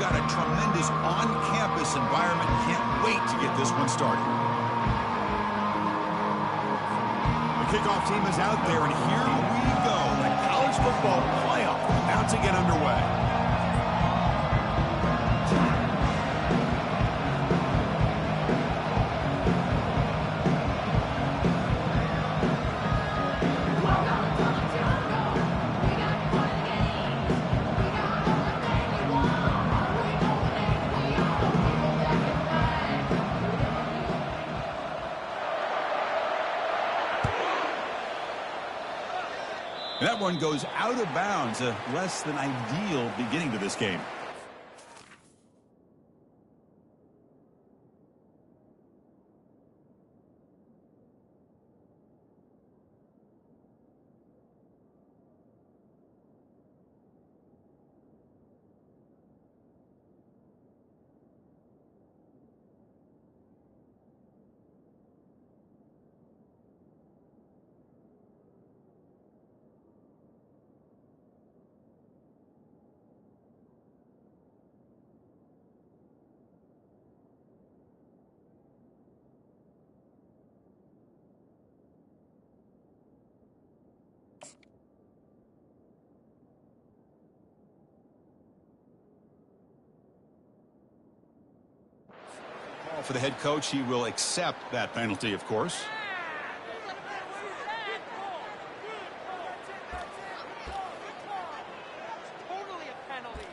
got a tremendous on-campus environment. Can't wait to get this one started. The kickoff team is out there, and here we go. The college football playoff about to get underway. That one goes out of bounds. A less than ideal beginning to this game. For the head coach, he will accept that penalty, of course. Totally a penalty.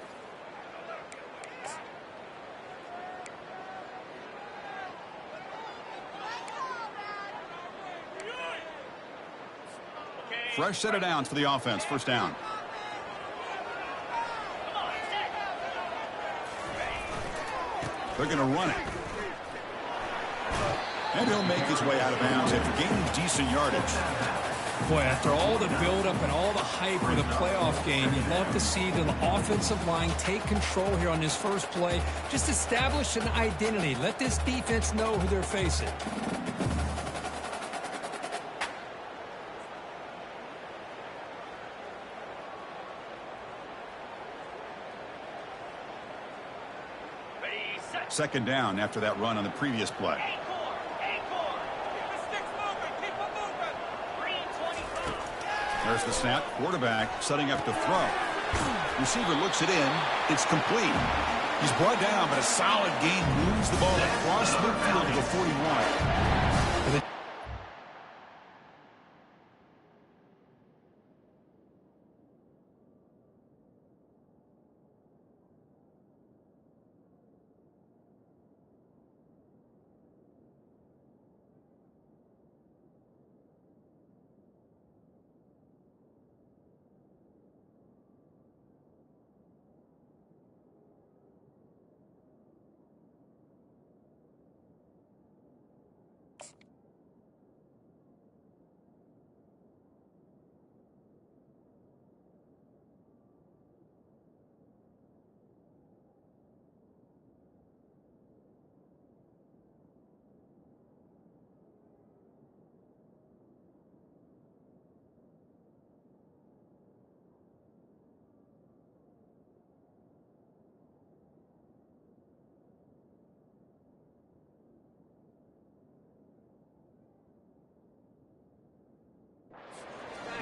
Fresh set of downs for the offense. First down. They're going to run it. And he'll make his way out of bounds after gaining decent yardage. Boy, after all the buildup and all the hype for the playoff game, you'd love to see the offensive line take control here on this first play. Just establish an identity. Let this defense know who they're facing. Second down after that run on the previous play. There's the snap. Quarterback setting up to throw. Receiver looks it in. It's complete. He's brought down, but a solid gain moves the ball across midfield to the 41.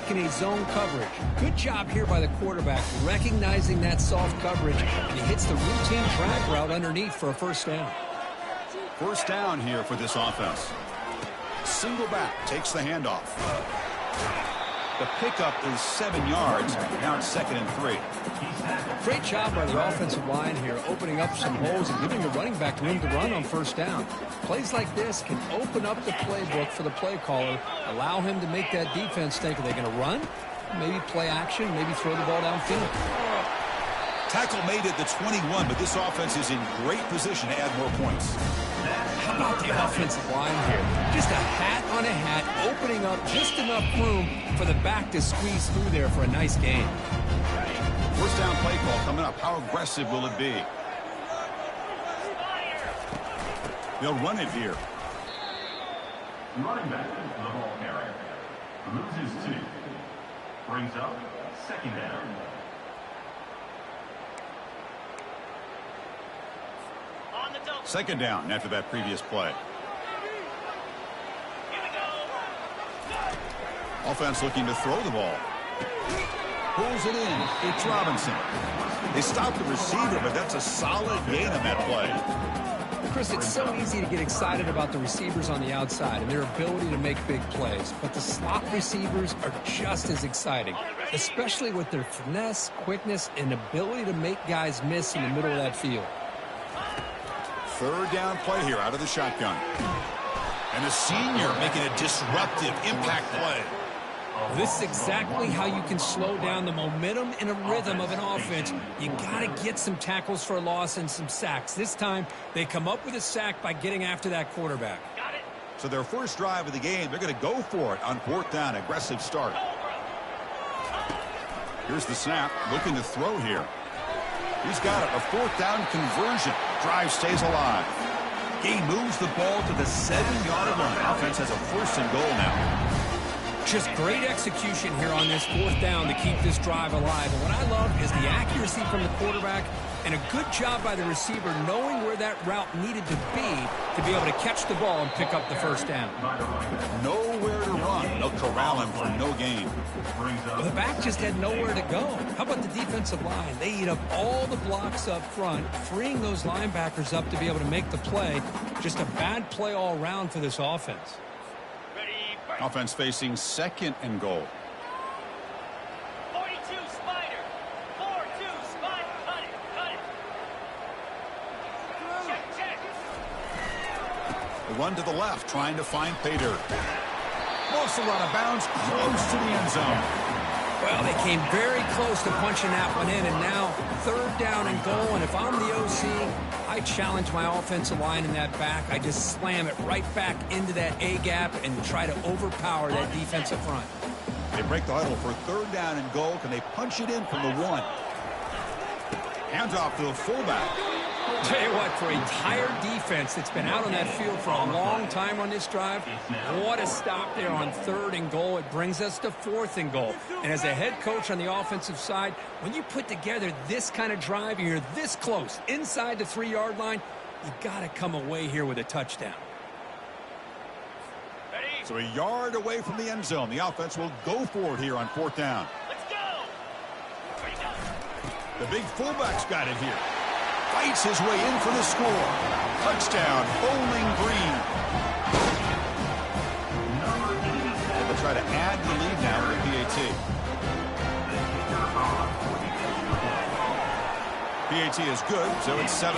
In a zone coverage. Good job here by the quarterback, recognizing that soft coverage, and he hits the routine track route underneath for a first down. First down here for this offense. Single back takes the handoff. The pickup is 7 yards. Now it's 2nd and 3. Great job by the offensive line here, opening up some holes and giving the running back room to run on first down. Plays like this can open up the playbook for the play caller, allow him to make that defense think, are they going to run? Maybe play action, maybe throw the ball downfield. Tackle made at the 21, but this offense is in great position to add more points. How about the offensive line here? Just a hat on a hat, opening up just enough room for the back to squeeze through there for a nice gain. First down play call coming up. How aggressive will it be? They'll run it here. Running back to the ball carrier. Loses 2. Brings up 2nd down. Second down after that previous play. Offense looking to throw the ball. Pulls it in. It's Robinson. They stopped the receiver, but that's a solid gain on that play. Chris, it's so easy to get excited about the receivers on the outside and their ability to make big plays, but the slot receivers are just as exciting, especially with their finesse, quickness, and ability to make guys miss in the middle of that field. Third down play here out of the shotgun. And the senior making a disruptive impact play. This is exactly how you can slow down the momentum and a rhythm of an offense. You got to get some tackles for a loss and some sacks. This time, they come up with a sack by getting after that quarterback. So their first drive of the game, they're going to go for it on fourth down. Aggressive start. Here's the snap. Looking to throw here. He's got it. A fourth down conversion. Drive stays alive. He moves the ball to the 7-yard line. Offense has a first and goal now. Just great execution here on this fourth down to keep this drive alive. And what I love is the accuracy from the quarterback and a good job by the receiver knowing where that route needed to be able to catch the ball and pick up the first down. Nowhere to run. They'll corral him for no gain. Well, the back just had nowhere to go. How about the defensive line? They eat up all the blocks up front, freeing those linebackers up to be able to make the play. Just a bad play all around for this offense. Offense facing second and goal. 42 Spider. 4-2 Spider. Cut it. Cut it. Check. The run to the left, trying to find pay dirt. Moves out of bounds, close to the end zone. Well, they came very close to punching that one in, and now third down and goal. And if I'm the OC, I challenge my offensive line in that back. I just slam it right back into that A-gap and try to overpower that defensive front. They break the huddle for third down and goal. Can they punch it in from the 1? Hands off to the fullback. Tell you what, for a tired defense that's been out on that field for a long time on this drive, what a stop there on third and goal. It brings us to fourth and goal. And as a head coach on the offensive side, when you put together this kind of drive and you're this close inside the 3-yard line, you got to come away here with a touchdown. So a yard away from the end zone. The offense will go for it here on fourth down. Let's go. The big fullback's got it here. Fights his way in for the score. Touchdown, Bowling Green. They'll try to add the lead now with the PAT. PAT is good, so it's 7-0.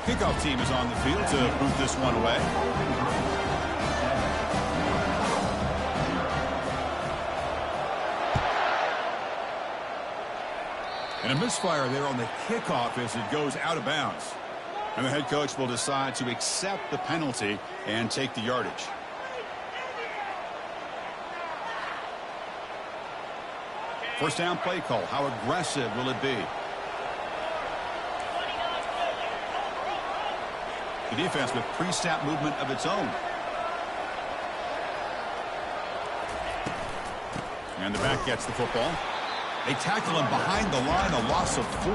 Kickoff team is on the field to boot this one away. And a misfire there on the kickoff as it goes out of bounds. And the head coach will decide to accept the penalty and take the yardage. First down play call. How aggressive will it be? The defense with pre-snap movement of its own. And the back gets the football. They tackle him behind the line, a loss of 4.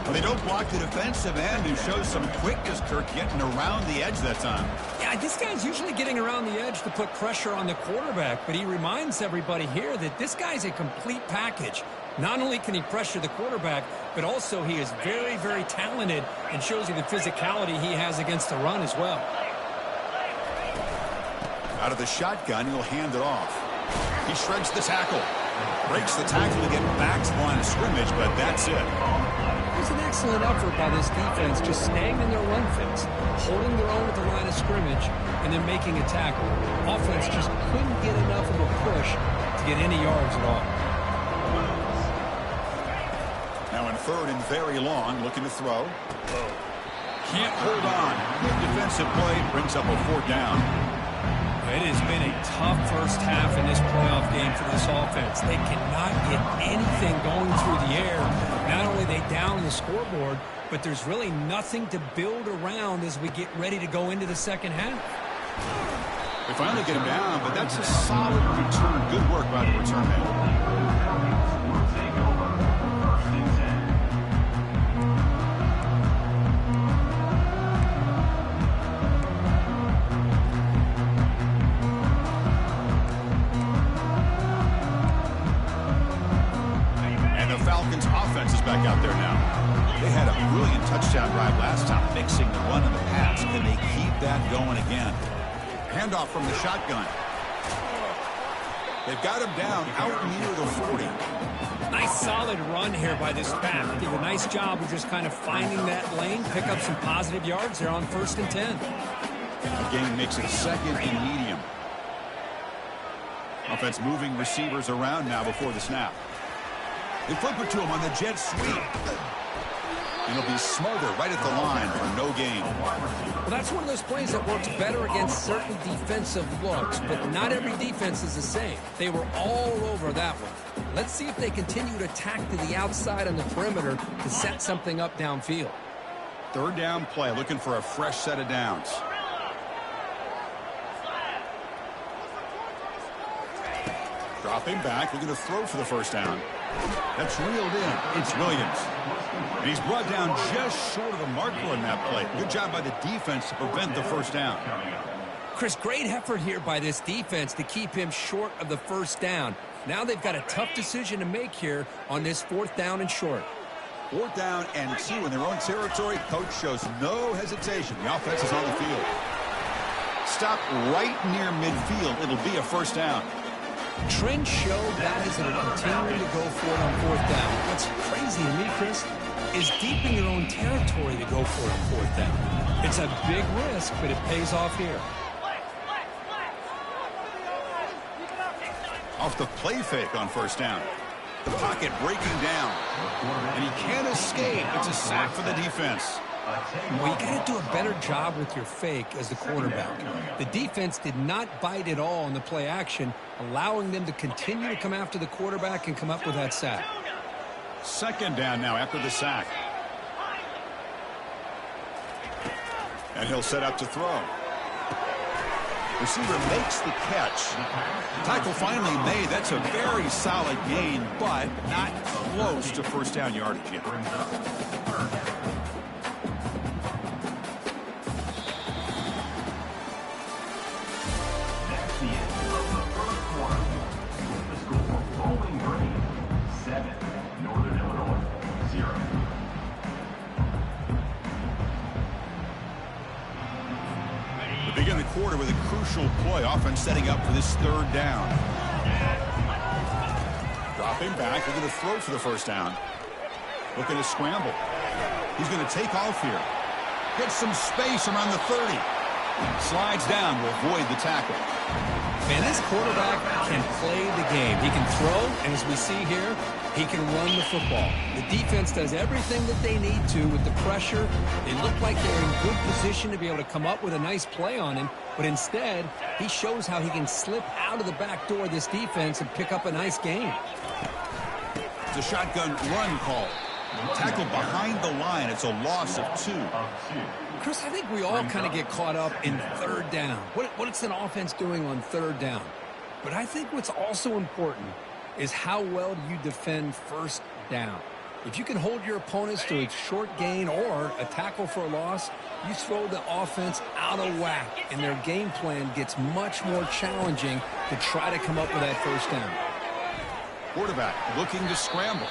But they don't block the defensive end, who shows some quickness, Kirk, getting around the edge that time. Yeah, this guy's usually getting around the edge to put pressure on the quarterback, but he reminds everybody here that this guy's a complete package. Not only can he pressure the quarterback, but also he is very, very talented and shows you the physicality he has against the run as well. Out of the shotgun, he'll hand it off. He shreds the tackle. Breaks the tackle to get back to the line of scrimmage, but that's it. It's an excellent effort by this defense, just staying in their run fix, holding their own at the line of scrimmage, and then making a tackle. Offense just couldn't get enough of a push to get any yards at all. Now in third and very long, looking to throw. Can't hold on. Good defensive play brings up a fourth down. It has been a tough first half in this playoff game for this offense. They cannot get anything going through the air. Not only are they down the scoreboard, but there's really nothing to build around as we get ready to go into the second half. They finally get him down, but that's a solid return. Good work by the return man. offense is back out there now. They had a brilliant touchdown drive last time, mixing the run and the pass. Can they keep that going again? Handoff from the shotgun. They've got him down out near the 40. Nice solid run here by this back. Did a nice job of just kind of finding that lane, pick up some positive yards there on 1st and 10. The game makes it 2nd and medium. Offense moving receivers around now before the snap. They flip it to him on the jet sweep. And he'll be smarter right at the line for no gain. Well, that's one of those plays that works better against certain defensive looks, but not every defense is the same. They were all over that one. Let's see if they continue to attack to the outside on the perimeter to set something up downfield. 3rd down play, looking for a fresh set of downs. Dropping back, looking to throw for the 1st down. That's reeled in. It's Williams. And he's brought down just short of the marker on that play. Good job by the defense to prevent the 1st down. Chris, great effort here by this defense to keep him short of the 1st down. Now they've got a tough decision to make here on this 4th down and short. 4th down and 2 in their own territory. Coach shows no hesitation. The offense is on the field. Stop right near midfield. It'll be a 1st down. Trends show guys that are continuing to go for it on 4th down. What's crazy to me, Chris, is deep in your own territory to go for it on 4th down. It's a big risk, but it pays off here. Off the play fake on 1st down. The pocket breaking down. And he can't escape. It's a sack for the defense. Well, you got to do a better job with your fake as the quarterback. The defense did not bite at all on the play action, allowing them to continue to come after the quarterback and come up with that sack. 2nd down now after the sack. And he'll set up to throw. Receiver makes the catch. Tackle finally made. That's a very solid gain, but not close to 1st down yardage yet. Begin the quarter with a crucial play. Offense setting up for this 3rd down. Dropping back. Looking to throw for the 1st down. Looking to scramble. He's going to take off here. Gets some space around the 30. Slides down to avoid the tackle. Man, this quarterback can play the game. He can throw, and as we see here, he can run the football. The defense does everything that they need to with the pressure. They look like they're in good position to be able to come up with a nice play on him, but instead, he shows how he can slip out of the back door of this defense and pick up a nice gain. It's a shotgun run call. Tackled behind the line. It's a loss of 2. Chris, I think we all kind of get caught up in 3rd down. What's an offense doing on 3rd down? But I think what's also important is how well do you defend 1st down. If you can hold your opponents to a short gain or a tackle for a loss, you throw the offense out of whack, and their game plan gets much more challenging to try to come up with that 1st down. Quarterback looking to scramble.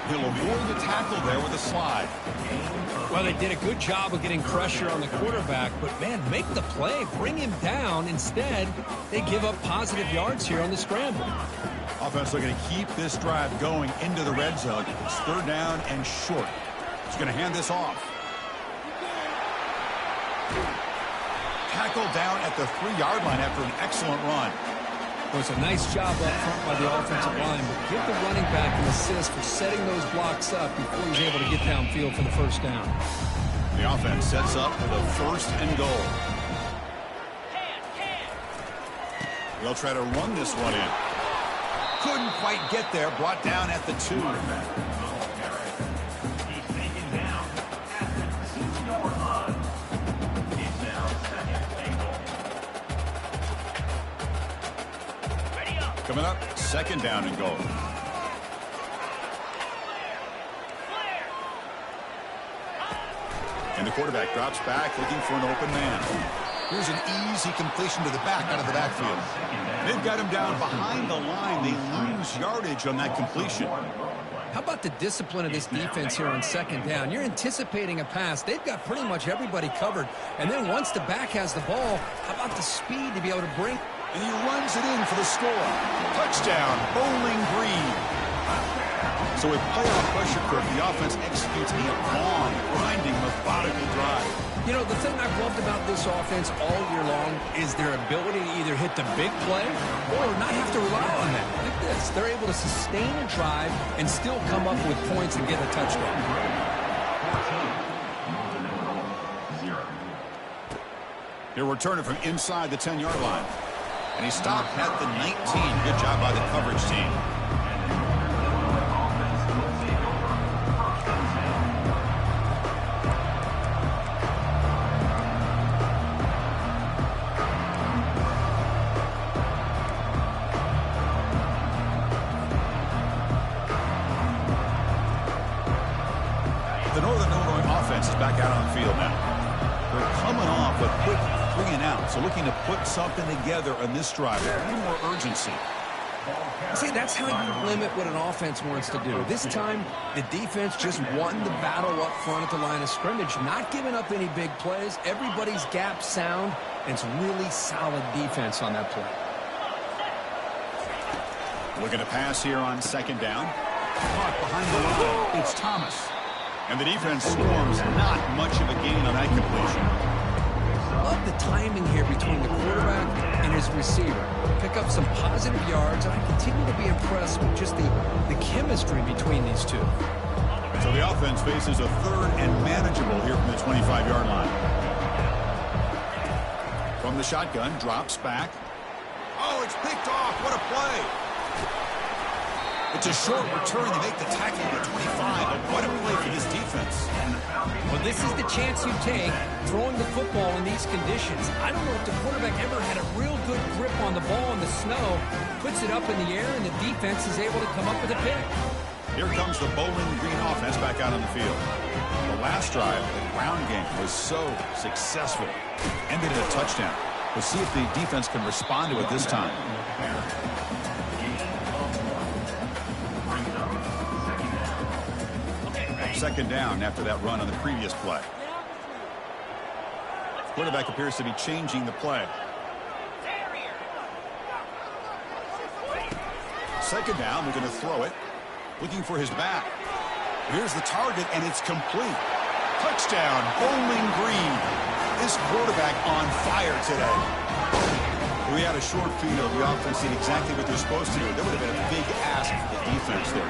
He'll avoid the tackle there with a slide. Well, they did a good job of getting pressure on the quarterback, but, man, make the play. Bring him down. Instead, they give up positive yards here on the scramble. Offense looking to keep this drive going into the red zone. It's 3rd down and short. He's going to hand this off. Tackle down at the 3-yard line after an excellent run. Well, it's a nice job up front by the offensive line, but give the running back an assist for setting those blocks up before he's able to get downfield for the 1st down. The offense sets up for the 1st and goal. They'll try to run this one in. Couldn't quite get there. Brought down at the 2. Coming up, 2nd down and goal. And the quarterback drops back looking for an open man. Here's an easy completion to the back out of the backfield. They've got him down behind the line. They lose yardage on that completion. How about the discipline of this defense here on second down? You're anticipating a pass. They've got pretty much everybody covered. And then once the back has the ball, how about the speed to be able to bring? And he runs it in for the score. Touchdown, Bowling Green. So with playoff pressure curve, the offense executes a long, grinding, methodical drive. You know, the thing I've loved about this offense all year long is their ability to either hit the big play or not have to rely on that. Like this, they're able to sustain a drive and still come up with points and get a touchdown. He'll return it from inside the 10-yard line. And he stopped at the 19. Good job by the coverage team. The Northern Illinois offense is back out on the field now. They're coming off a quick 3-and-out, so looking to put something together on this drive. A little more urgency. See, that's how you limit what an offense wants to do. This time, the defense just won the battle up front at the line of scrimmage, not giving up any big plays. Everybody's gap sound, and it's really solid defense on that play. Looking to pass here on second down. Caught behind the line. It's Thomas. And the defense swarms not much of a gain on that completion. Love the timing here between the quarterback and his receiver. Pick up some positive yards, and I continue to be impressed with just the chemistry between these two. So the offense faces a third and manageable here from the 25-yard line. From the shotgun, drops back. Oh, it's picked off. What a play. It's a short return. They make the tackle at the 25, but what a play for this defense. Well, this is the chance you take throwing the football in these conditions. I don't know if the quarterback ever had a real good grip on the ball in the snow, puts it up in the air, and the defense is able to come up with a pick. Here comes the Bowling Green offense back out on the field. The last drive, the ground game, was so successful. Ended in a touchdown. We'll see if the defense can respond to it this time. Second down after that run on the previous play. Quarterback appears to be changing the play. Second down, we're going to throw it. Looking for his back. Here's the target, and it's complete. Touchdown, Bowling Green. This quarterback on fire today. We had a short field. The offense did exactly what they're supposed to do. That would have been a big ask for the defense there.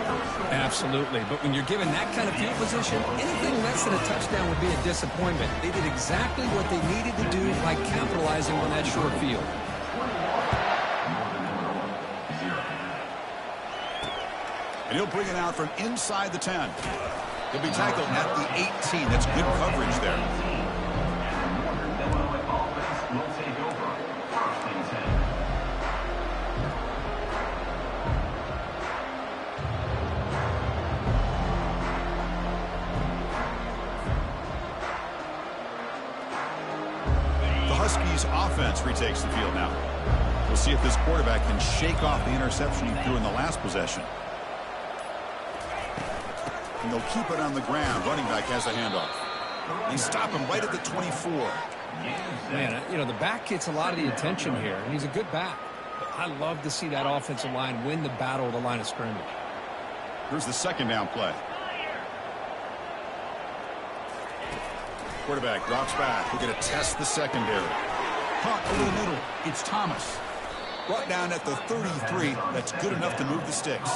Absolutely. But when you're given that kind of field position, anything less than a touchdown would be a disappointment. They did exactly what they needed to do by capitalizing on that short field. And he'll bring it out from inside the 10. He'll be tackled at the 18. That's good coverage there. Huskies offense retakes the field now. We'll see if this quarterback can shake off the interception he threw in the last possession. And they'll keep it on the ground. Running back has the handoff. They stop him right at the 24. Man, you know, the back gets a lot of the attention here, and he's a good back. But I love to see that offensive line win the battle of the line of scrimmage. Here's the second down play. Quarterback drops back. We're going to test the secondary. Caught over the middle. It's Thomas. Brought down at the 33. That's good enough to move the sticks.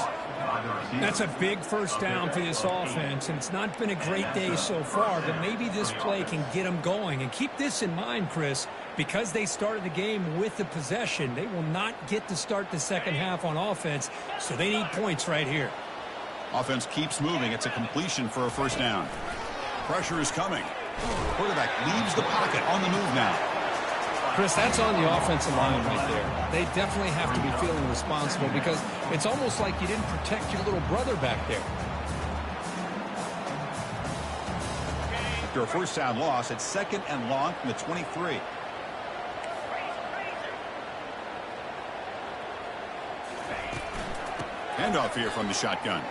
That's a big first down for this offense, and it's not been a great day so far, but maybe this play can get them going. And keep this in mind, Chris, because they started the game with the possession, they will not get to start the second half on offense, so they need points right here. Offense keeps moving. It's a completion for a first down. Pressure is coming. Quarterback leaves the pocket on the move now. Chris, that's on the offensive line right there. They definitely have to be feeling responsible because it's almost like you didn't protect your little brother back there. After a first down loss, it's second and long from the 23. Handoff here from the shotgun.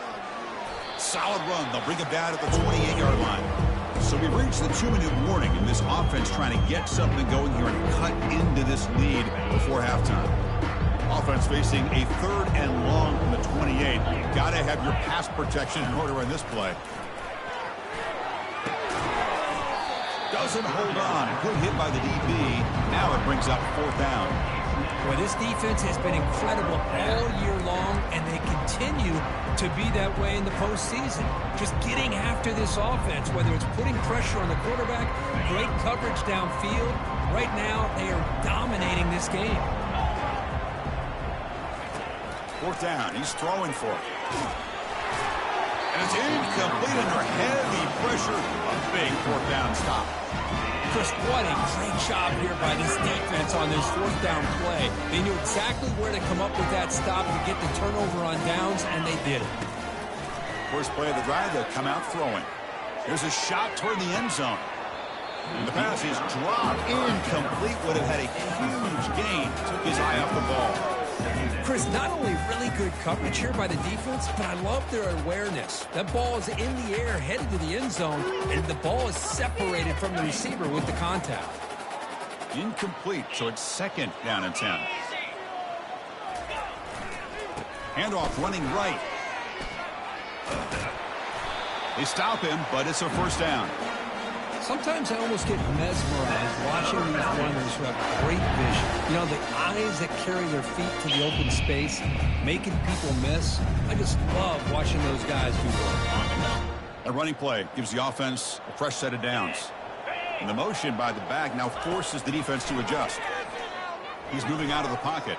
Solid run. They'll bring him down at the 28-yard line. So we've reached the 2-minute warning, and this offense trying to get something going here and cut into this lead before halftime. Offense facing a 3rd and long from the 28. Got to have your pass protection in order in this play. Doesn't hold on. Good hit by the DB. Now it brings up 4th down. Well, this defense has been incredible all year long, and they continue to be that way in the postseason. Just getting after this offense, whether it's putting pressure on the quarterback, great coverage downfield. Right now, they are dominating this game. 4th down. He's throwing for it. And it's incomplete under heavy pressure. A big 4th down stop. Chris, what a great job here by this defense on this 4th down play. They knew exactly where to come up with that stop to get the turnover on downs, and they did it. First play of the drive, they'll come out throwing. Here's a shot toward the end zone. And the pass is dropped. Incomplete. Would have had a huge gain. Took his eye off the ball. Chris, not only really good coverage here by the defense, but I love their awareness. That ball is in the air, headed to the end zone, and the ball is separated from the receiver with the contact. Incomplete, so it's 2nd down and 10. Handoff running right. They stop him, but it's a 1st down. Sometimes I almost get mesmerized watching these runners who have great vision. You know, the eyes that carry their feet to the open space, making people miss. I just love watching those guys do work. A running play gives the offense a fresh set of downs. And the motion by the back now forces the defense to adjust. He's moving out of the pocket.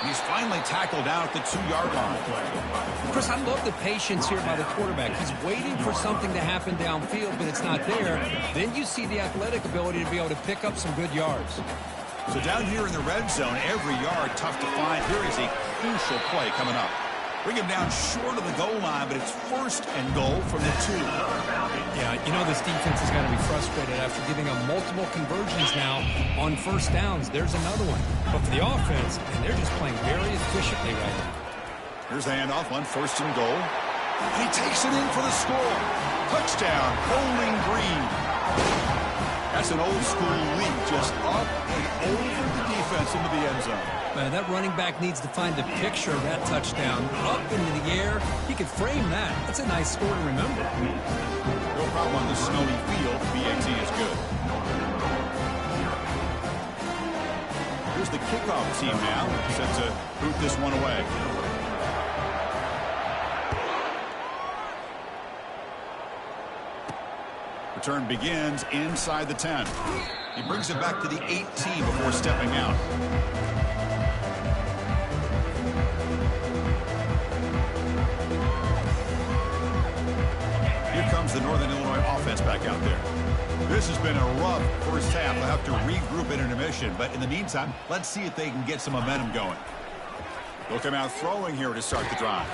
He's finally tackled down at the 2-yard line. Chris, I love the patience here by the quarterback. He's waiting for something to happen downfield, but it's not there. Then you see the athletic ability to be able to pick up some good yards. So down here in the red zone, every yard tough to find. Here is a crucial play coming up. Bring him down short of the goal line, but it's 1st and goal from the 2. Yeah, you know this defense is going to be frustrated after giving them multiple conversions now on 1st downs. There's another one. But for the offense, and they're just playing very efficiently right now. Here's the handoff on 1st and goal. And he takes it in for the score. Touchdown, Bowling Green. That's an old school leap, just up and over the defense into the end zone. Man, that running back needs to find a picture of that touchdown. Up into the air. He could frame that. That's a nice score to remember. No problem on the snowy field. BAT is good. Here's the kickoff team now. Set to boot this one away. Return begins inside the 10. He brings it back to the 18 before stepping out. Here comes the Northern Illinois offense back out there. This has been a rough first half. They'll have to regroup in intermission, but in the meantime, let's see if they can get some momentum going. They'll come out throwing here to start the drive.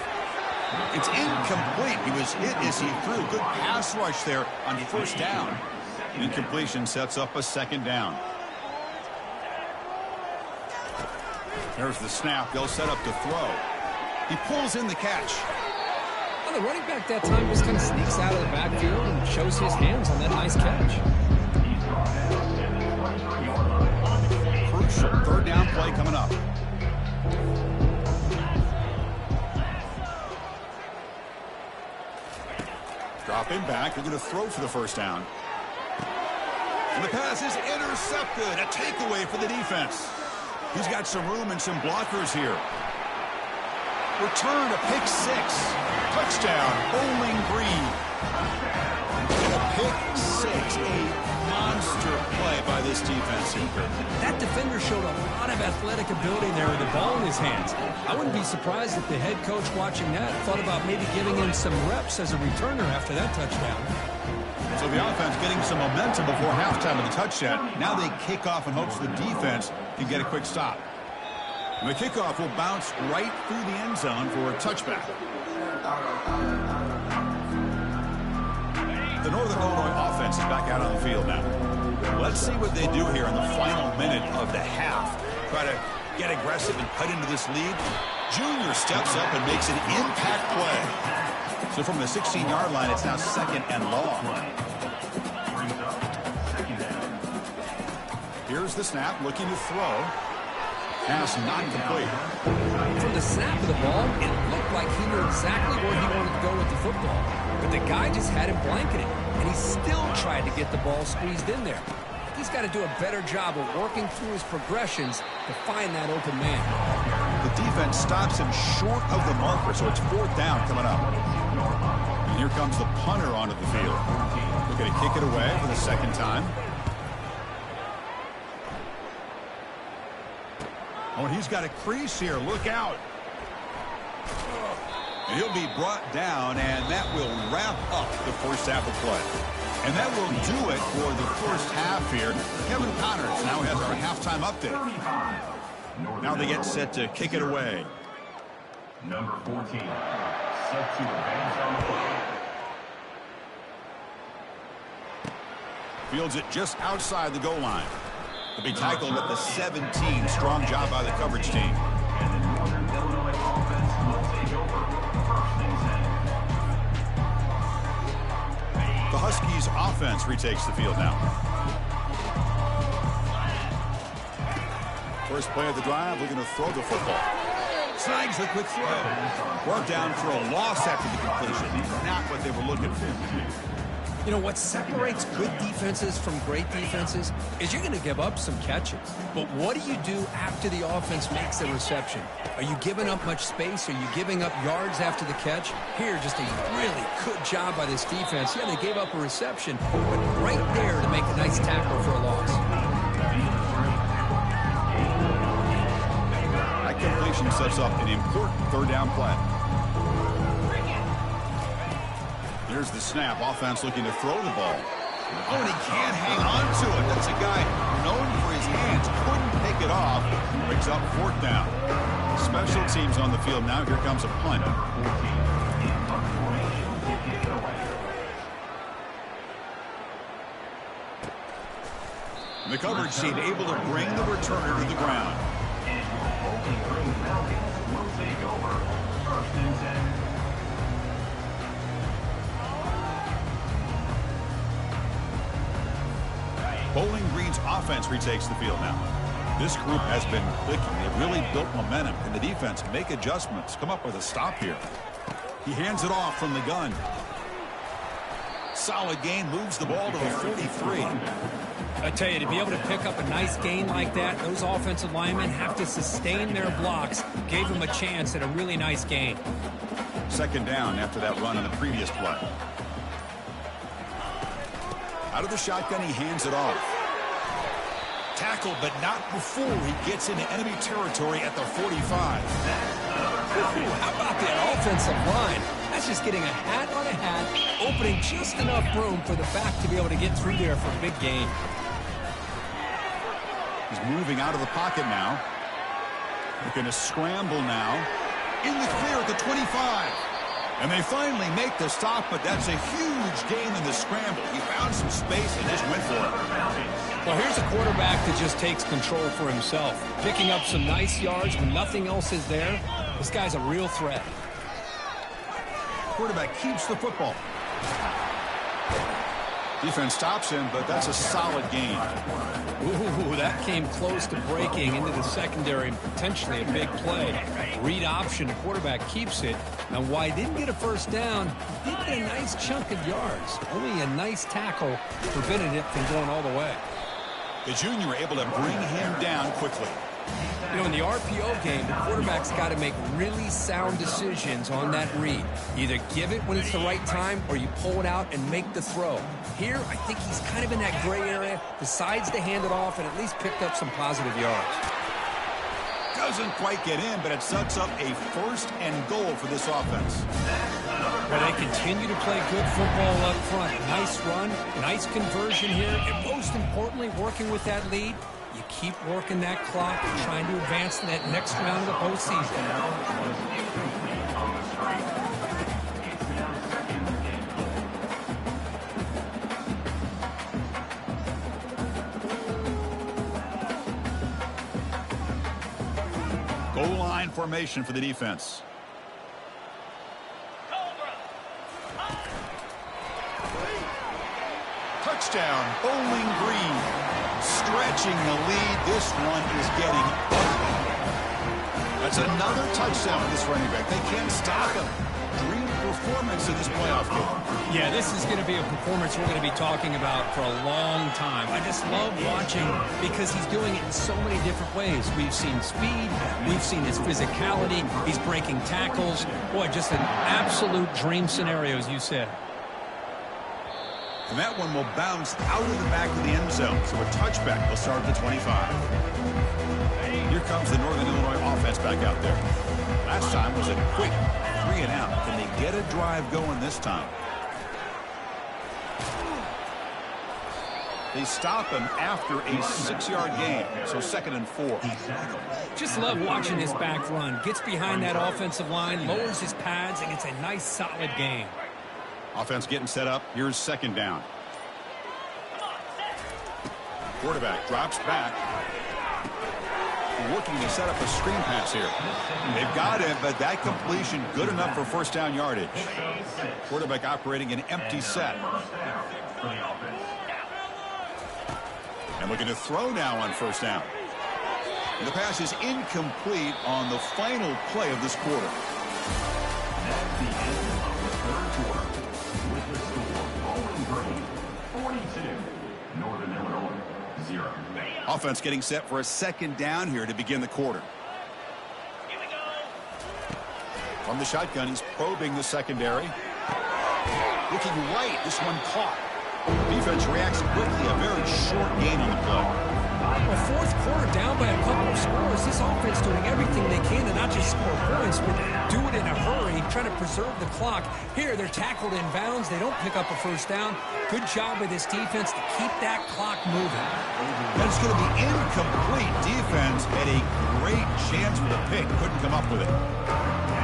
It's incomplete. He was hit as he threw. Good pass rush there on 1st down. Incompletion sets up a 2nd down. There's the snap. They'll set up to throw. He pulls in the catch. Well, the running back that time just kind of sneaks out of the backfield and shows his hands on that nice catch. Crucial 3rd down play coming up. Drop him back. They're going to throw for the 1st down. And the pass is intercepted. A takeaway for the defense. He's got some room and some blockers here. Return to pick 6. Touchdown, Bowling Green. And a pick 6. A monster play by this defense here. That defender showed a lot of athletic ability there with the ball in his hands. I wouldn't be surprised if the head coach watching that thought about maybe giving him some reps as a returner after that touchdown. So the offense getting some momentum before halftime of the touchdown. Now they kick off in hopes the defense can get a quick stop. And the kickoff will bounce right through the end zone for a touchback. The Northern Illinois offense is back out on the field now. Let's see what they do here in the final minute of the half. Try to get aggressive and cut into this lead. Junior steps up and makes an impact play. So from the 16-yard line, it's now 2nd and long. Brings up second down. Here's the snap, looking to throw. Pass not complete. From the snap of the ball, it looked like he knew exactly where he wanted to go with the football. But the guy just had him blanketed, and he still tried to get the ball squeezed in there. He's got to do a better job of working through his progressions to find that open man. The defense stops him short of the marker, so it's 4th down coming up. And here comes the punter onto the field. They're going to kick it away for the 2nd time. Oh, and he's got a crease here. Look out. And he'll be brought down, and that will wrap up the first half of play. And that will do it for the first half here. Kevin Connors now has our halftime update. Now they get set to kick it away. Number 14, set to advance on the play. Fields it just outside the goal line. He'll be tackled at the 17. Strong job by the coverage team. And the Northern Illinois offense will take over 1st and 10. The Huskies offense retakes the field now. First play of the drive, looking to throw the football. Snags the quick throw. Brought down for a loss after the completion. Not what they were looking for. You know, what separates good defenses from great defenses is you're going to give up some catches. But what do you do after the offense makes the reception? Are you giving up much space? Are you giving up yards after the catch? Here, just a really good job by this defense. Yeah, they gave up a reception, but right there to make a nice tackle for a loss. That completion sets up an important 3rd down play. Here's the snap. Offense looking to throw the ball. Oh, and he can't hang on to it. That's a guy known for his hands. Couldn't pick it off. Brings up 4th down. Special teams on the field now. Here comes a punt. The coverage team able to bring the returner to the ground. And your Bowling Green Falcons will take over 1st and 10. Bowling Green's offense retakes the field now. This group has been clicking. They've really built momentum. Can the defense make adjustments? Come up with a stop here. He hands it off from the gun. Solid gain, moves the ball to the 43. I tell you, to be able to pick up a nice gain like that, those offensive linemen have to sustain their blocks. Gave them a chance at a really nice gain. 2nd down after that run on the previous play. Out of the shotgun, he hands it off. Tackled, but not before he gets into enemy territory at the 45. How about that offensive line? That's just getting a hat on a hat, opening just enough room for the back to be able to get through there for a big gain. He's moving out of the pocket now. Looking to scramble now. In the clear at the 25. And they finally make the stop, but that's a huge gain in the scramble. He found some space and just went for it. Well, here's a quarterback that just takes control for himself. Picking up some nice yards when nothing else is there. This guy's a real threat. Quarterback keeps the football. Defense stops him, but that's a solid gain. Ooh, that came close to breaking into the secondary and potentially a big play. Read option, the quarterback keeps it. And while he didn't get a first down, he did get a nice chunk of yards. Only a nice tackle prevented it from going all the way. The junior able to bring him down quickly. You know, in the RPO game, the quarterback's got to make really sound decisions on that read. Either give it when it's the right time or you pull it out and make the throw. Here, I think he's kind of in that gray area, decides to hand it off and at least picked up some positive yards. Doesn't quite get in, but it sets up a 1st and goal for this offense. But they continue to play good football up front. Nice run, nice conversion here, and most importantly, working with that lead. You keep working that clock and trying to advance to that next round of the postseason. Goal line formation for the defense. touchdown, Bowling Green. Stretching the lead. This one is getting ugly. That's another touchdown for this running back. They can't stop him. Dream performance in this playoff game. Yeah, this is going to be a performance we're going to be talking about for a long time. I just love watching because he's doing it in so many different ways. We've seen speed. We've seen his physicality. He's breaking tackles. Boy, just an absolute dream scenario, as you said. And that one will bounce out of the back of the end zone. So a touchback will start at the 25. Here comes the Northern Illinois offense back out there. Last time was a quick 3 and out. Can they get a drive going this time? They stop him after a 6-yard gain. So 2nd and 4. Just love watching this back run. Gets behind that offensive line, lowers his pads, and gets a nice solid gain. Offense getting set up. Here's 2nd down. Quarterback drops back. Looking to set up a screen pass here. They've got him, but that completion good enough for 1st down yardage. Quarterback operating an empty set. And looking to throw now on 1st down. And the pass is incomplete on the final play of this quarter. That's the end of the 3rd quarter. With the score, Bowling Green 42, Northern Illinois 0. Offense getting set for a 2nd down here to begin the quarter. Here we go. From the shotgun, he's probing the secondary. Looking right, this one caught. Defense reacts quickly, a very short gain on the play. Well, 4th quarter down by a couple of scores. This offense doing everything they can to not just score points, but do it in a hurry, trying to preserve the clock. Here, they're tackled in bounds. They don't pick up a 1st down. Good job by this defense to keep that clock moving. That's going to be incomplete. Defense had a great chance with a pick. Couldn't come up with it.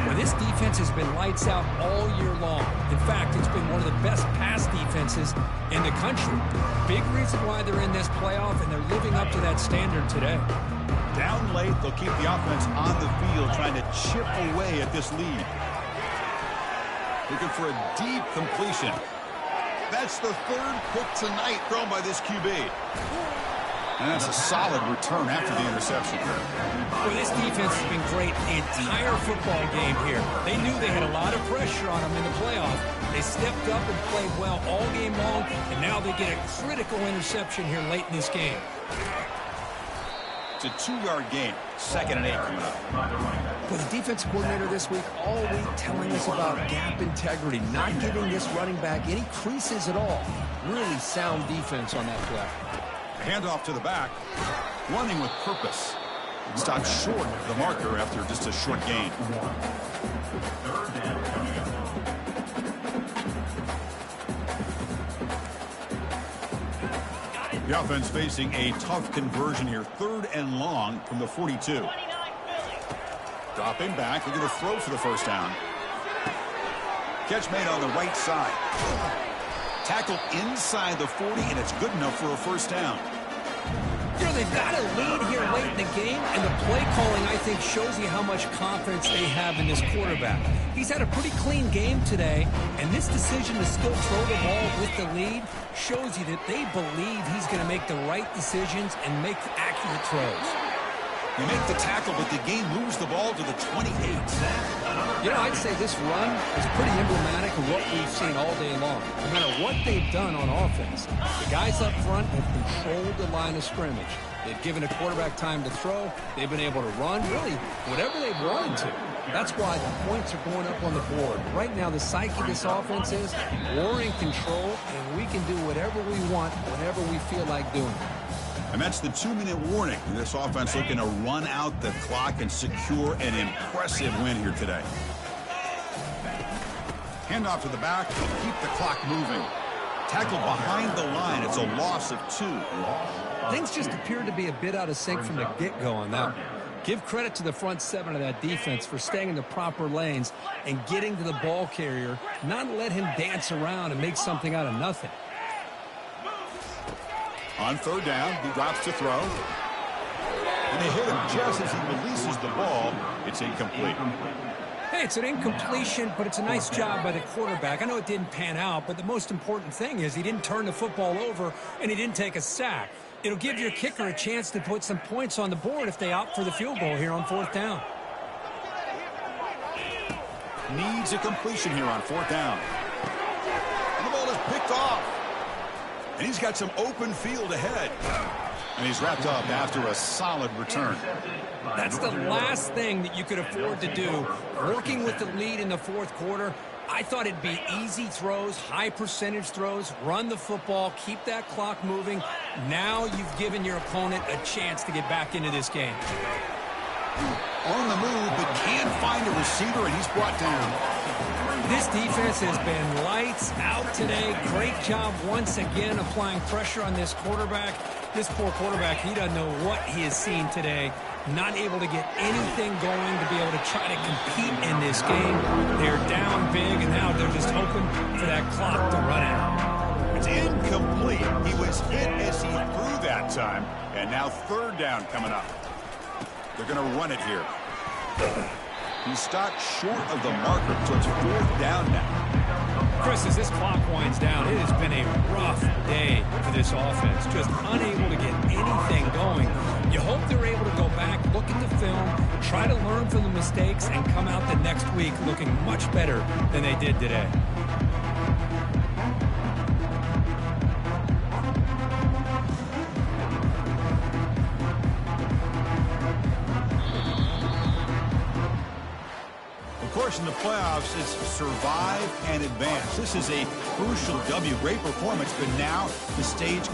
Well, this defense has been lights out all year long. In fact, it's been one of the best pass defenses in the country. Big reason why they're in this playoff, and they're living up to that standard today. Down late, they'll keep the offense on the field, trying to chip away at this lead. Looking for a deep completion. That's the 3rd pick tonight thrown by this QB. And that's a solid return after the interception. Well, this defense has been great the entire football game here. They knew they had a lot of pressure on them in the playoff. They stepped up and played well all game long, and now they get a critical interception here late in this game. It's a 2-yard gain. 2nd and 8 coming up. Well, the defense coordinator this week all week telling us about gap integrity, not giving this running back any creases at all. Really sound defense on that play. Handoff to the back. Running with purpose. Stopped short of the marker after just a short gain. 3rd down coming up. The offense facing a tough conversion here. 3rd and long from the 42. Dropping back. They're going to throw for the 1st down. Catch made on the right side. Tackled inside the 40, and it's good enough for a 1st down. You know, they've got a lead here late in the game, and the play calling, I think, shows you how much confidence they have in this quarterback. He's had a pretty clean game today, and this decision to still throw the ball with the lead shows you that they believe he's going to make the right decisions and make accurate throws. You make the tackle, but the game moves the ball to the 28. You know, I'd say this run is pretty emblematic of what we've seen all day long. No matter what they've done on offense, the guys up front have controlled the line of scrimmage. They've given a quarterback time to throw. They've been able to run, really, whatever they wanted to. That's why the points are going up on the board. Right now, the psyche of this offense is we're in control, and we can do whatever we want, whenever we feel like doing it. And that's the 2-minute warning. This offense looking to run out the clock and secure an impressive win here today. Handoff to the back and keep the clock moving. Tackle behind the line. It's a loss of 2. Things just appeared to be a bit out of sync from the get-go on that one. Give credit to the front 7 of that defense for staying in the proper lanes and getting to the ball carrier, not let him dance around and make something out of nothing. On 3rd down, he drops to throw. And they hit him just as he releases the ball. It's incomplete. Hey, it's an incompletion, but it's a nice job by the quarterback. I know it didn't pan out, but the most important thing is he didn't turn the football over and he didn't take a sack. It'll give your kicker a chance to put some points on the board if they opt for the field goal here on 4th down. Needs a completion here on 4th down. And the ball is picked off. And he's got some open field ahead. And he's wrapped up after a solid return. That's the last thing that you could afford to do. Working with the lead in the 4th quarter, I thought it'd be easy throws, high percentage throws, run the football, keep that clock moving. Now you've given your opponent a chance to get back into this game. On the move, but can't find a receiver, and he's brought down. This defense has been lights out today. Great job once again applying pressure on this quarterback. This poor quarterback, he doesn't know what he has seen today. Not able to get anything going to be able to try to compete in this game. They're down big, and now they're just hoping for that clock to run out. It's incomplete. He was hit as he threw that time, and now 3rd down coming up. They're going to run it here. He's stopped short of the marker, so it's 4th down now. Chris, as this clock winds down, it has been a rough day for this offense. Just unable to get anything going. You hope they're able to go back, look at the film, try to learn from the mistakes, and come out the next week looking much better than they did today. Of course, in the playoffs, it's survive and advance. This is a crucial W. Great performance, but now the stage gets